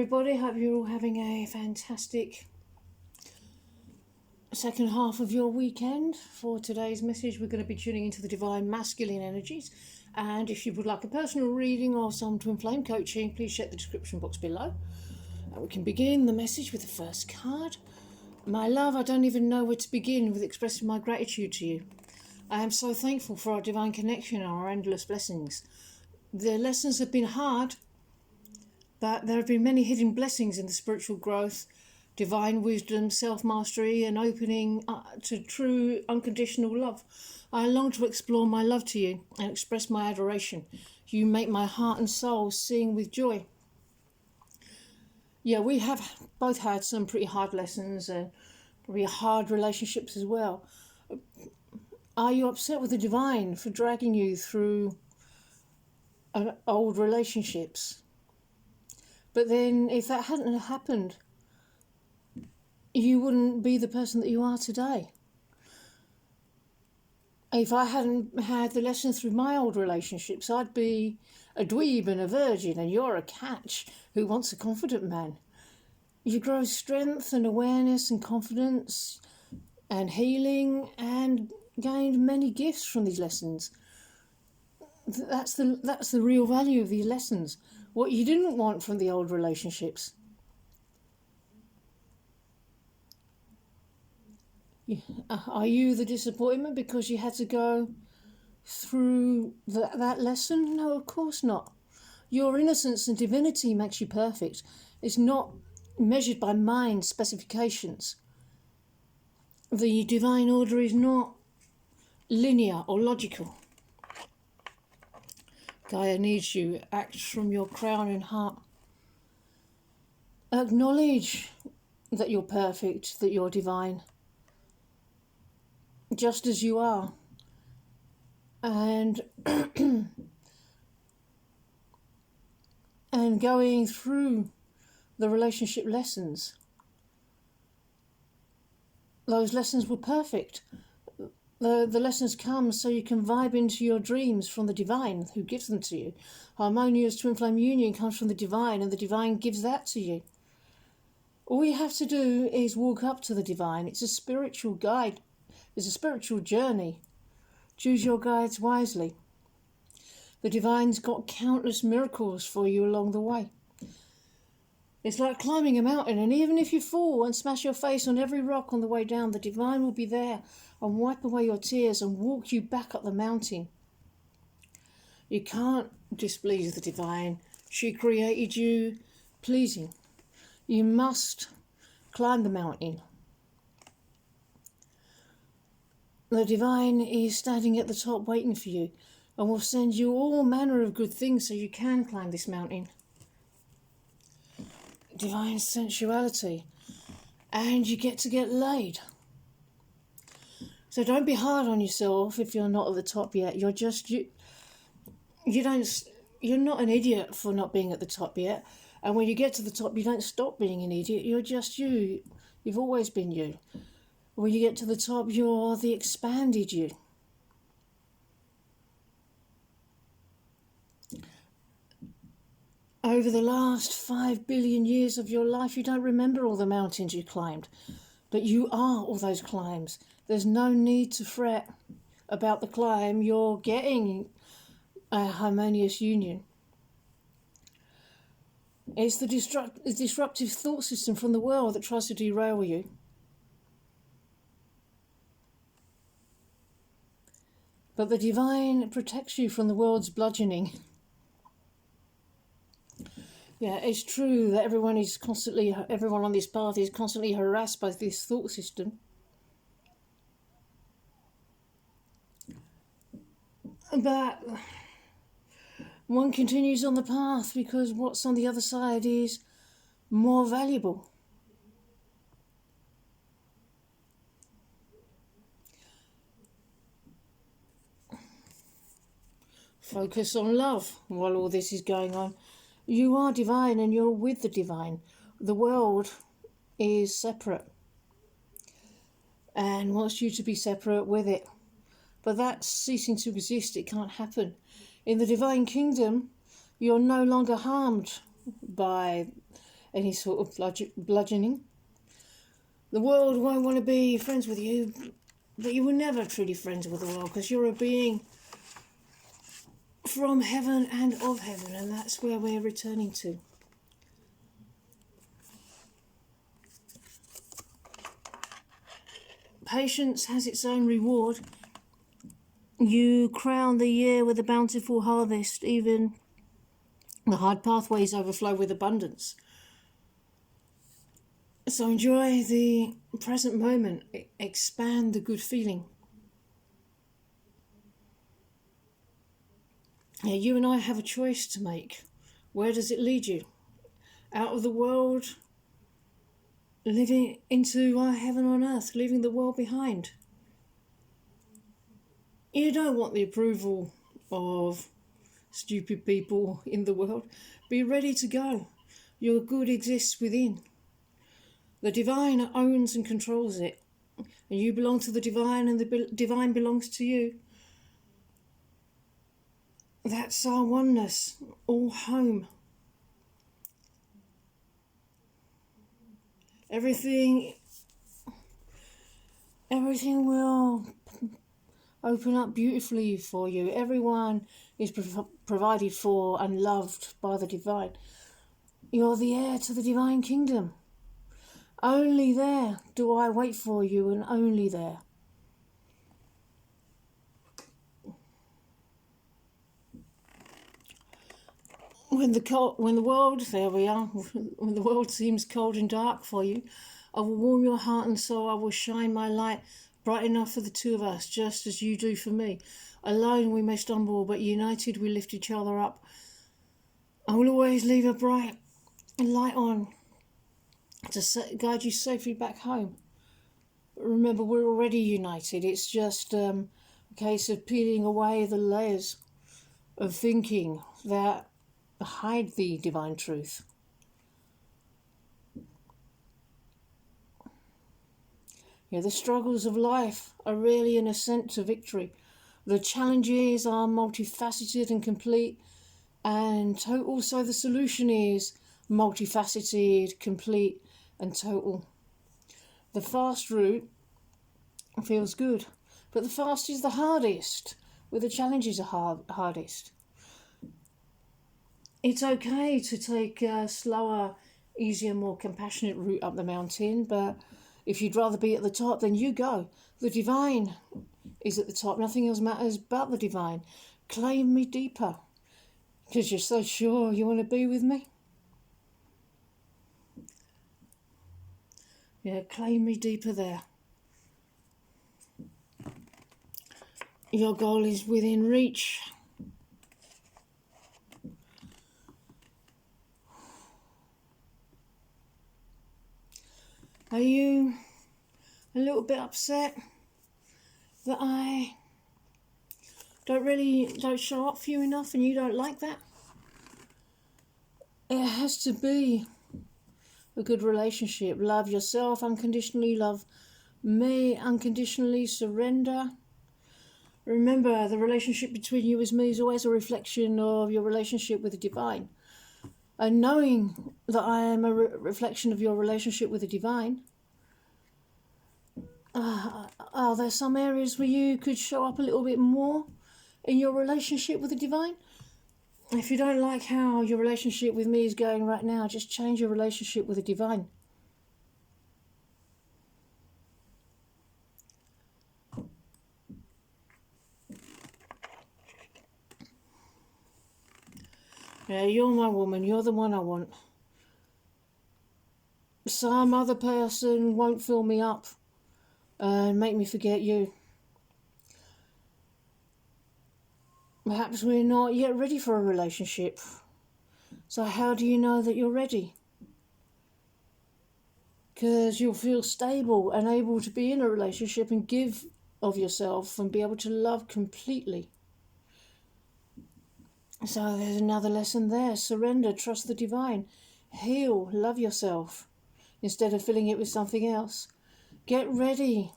everybody. Hope you're all having a fantastic second half of your weekend. For today's message, we're going to be tuning into the divine masculine energies. And if you would like a personal reading or some twin flame coaching, please check the description box below. And we can begin the message with the first card. My love, I don't even know where to begin with expressing my gratitude to you. I am so thankful for our divine connection and our endless blessings. The lessons have been hard, but there have been many hidden blessings in the spiritual growth, divine wisdom, self-mastery, and opening to true unconditional love. I long to explore my love to you and express my adoration. You make my heart and soul sing with joy. Yeah, we have both had some pretty hard lessons and probably hard relationships as well. Are you upset with the divine for dragging you through old relationships? But then if that hadn't happened, you wouldn't be the person that you are today. If I hadn't had the lesson through my old relationships, I'd be a dweeb and a virgin, and you're a catch who wants a confident man. You grow strength and awareness and confidence and healing and gained many gifts from these lessons. That's the real value of these lessons. What you didn't want from the old relationships. Are you the disappointment because you had to go through that lesson? No, of course not. Your innocence and divinity makes you perfect. It's not measured by mind specifications. The divine order is not linear or logical. Gaia needs you. Act from your crown and heart. Acknowledge that you're perfect, that you're divine, just as you are. And and going through the relationship lessons, those lessons were perfect. The lessons come so you can vibe into your dreams from the divine who gives them to you. Harmonious twin flame union comes from the divine, and the divine gives that to you. All you have to do is walk up to the divine. It's a spiritual guide. It's a spiritual journey. Choose your guides wisely. The divine's got countless miracles for you along the way. It's like climbing a mountain, and even if you fall and smash your face on every rock on the way down, the divine will be there and wipe away your tears and walk you back up the mountain. You can't displease the divine. She created you pleasing. You must climb the mountain. The divine is standing at the top waiting for you and will send you all manner of good things so you can climb this mountain. Divine sensuality, and you get to get laid. So don't be hard on yourself if you're not at the top yet. You're not an idiot for not being at the top yet. And when you get to the top, you don't stop being an idiot. You're just you. You've always been you. When you get to the top, you're the expanded you. Over the last 5 billion years of your life, you don't remember all the mountains you climbed, but you are all those climbs. There's no need to fret about the climb. You're getting a harmonious union. It's the disruptive thought system from the world that tries to derail you. But the divine protects you from the world's bludgeoning. Yeah, it's true that everyone on this path is constantly harassed by this thought system. But one continues on the path because what's on the other side is more valuable. Focus on love while all this is going on. You are divine and you're with the divine. The world is separate and wants you to be separate with it. But that's ceasing to exist. It can't happen. In the divine kingdom, you're no longer harmed by any sort of bludgeoning. The world won't want to be friends with you, but you were never truly friends with the world, because you're a being from heaven and of heaven, and that's where we're returning to. Patience has its own reward. You crown the year with a bountiful harvest, even the hard pathways overflow with abundance. So enjoy the present moment, expand the good feeling. Yeah, you and I have a choice to make. Where does it lead you? Out of the world, living into our heaven on earth, leaving the world behind. You don't want the approval of stupid people in the world. Be ready to go. Your good exists within. The divine owns and controls it. And you belong to the divine, and the divine belongs to you. That's our oneness, all home. Everything will open up beautifully for you. Everyone is provided for and loved by the divine. You're the heir to the divine kingdom. Only there do I wait for you, and only there. When the world seems cold and dark for you, I will warm your heart and soul. I will shine my light bright enough for the two of us, just as you do for me. Alone we may stumble, but united we lift each other up. I will always leave a bright light on to guide you safely back home. Remember, we're already united. It's just a case of peeling away the layers of thinking that hide the divine truth. Yeah, the struggles of life are really an ascent to victory. The challenges are multifaceted and complete, and total. So the solution is multifaceted, complete, and total. The fast route feels good, but the fast is the hardest, where the challenges are hardest. It's okay to take a slower, easier, more compassionate route up the mountain, but if you'd rather be at the top, then you go. The divine is at the top. Nothing else matters but the divine. Claim me deeper, because you're so sure you want to be with me. Yeah, claim me deeper there. Your goal is within reach. Are you a little bit upset that I don't show up for you enough, and you don't like that? It has to be a good relationship. Love yourself unconditionally, love me unconditionally, surrender. Remember, the relationship between you and me is always a reflection of your relationship with the divine. And knowing that I am a reflection of your relationship with the divine, are there some areas where you could show up a little bit more in your relationship with the divine? If you don't like how your relationship with me is going right now, just change your relationship with the divine. Yeah, you're my woman. You're the one I want. Some other person won't fill me up and make me forget you. Perhaps we're not yet ready for a relationship. So how do you know that you're ready? Because you'll feel stable and able to be in a relationship and give of yourself and be able to love completely. So there's another lesson there. Surrender, trust the divine. Heal, love yourself instead of filling it with something else. Get ready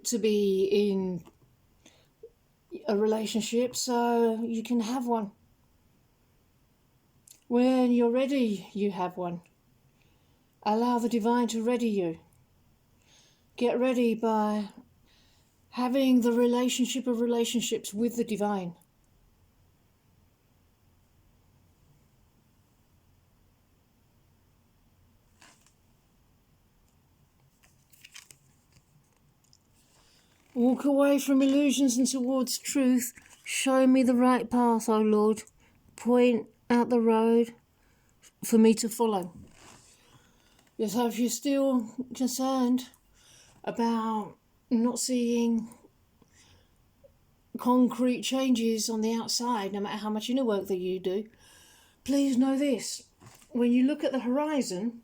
to be in a relationship so you can have one. When you're ready, you have one. Allow the divine to ready you. Get ready by having the relationship of relationships with the divine. Walk away from illusions and towards truth. Show me the right path, O Lord. Point out the road for me to follow. Yes, if you're still concerned about not seeing concrete changes on the outside, no matter how much inner work that you do, please know this. When you look at the horizon,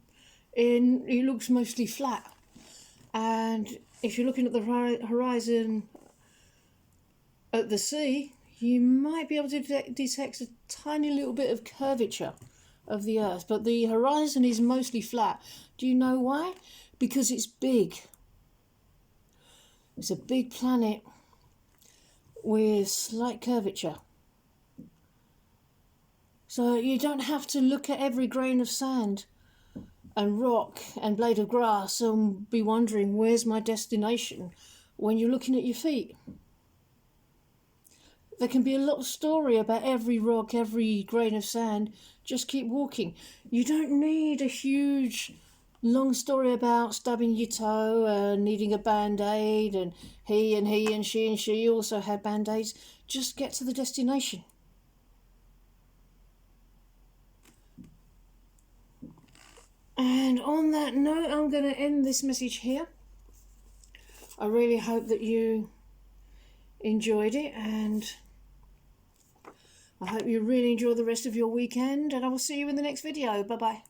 it looks mostly flat. And if you're looking at the horizon at the sea, you might be able to detect a tiny little bit of curvature of the Earth. But the horizon is mostly flat. Do you know why? Because it's big. It's a big planet with slight curvature. So you don't have to look at every grain of sand and rock and blade of grass and be wondering, where's my destination, when you're looking at your feet. There can be a lot of story about every rock, every grain of sand. Just keep walking. You don't need a huge long story about stubbing your toe and needing a band-aid, and he and she also had band-aids. Just get to the destination. And on that note, I'm going to end this message here. I really hope that you enjoyed it, and I hope you really enjoy the rest of your weekend, and I will see you in the next video. Bye-bye.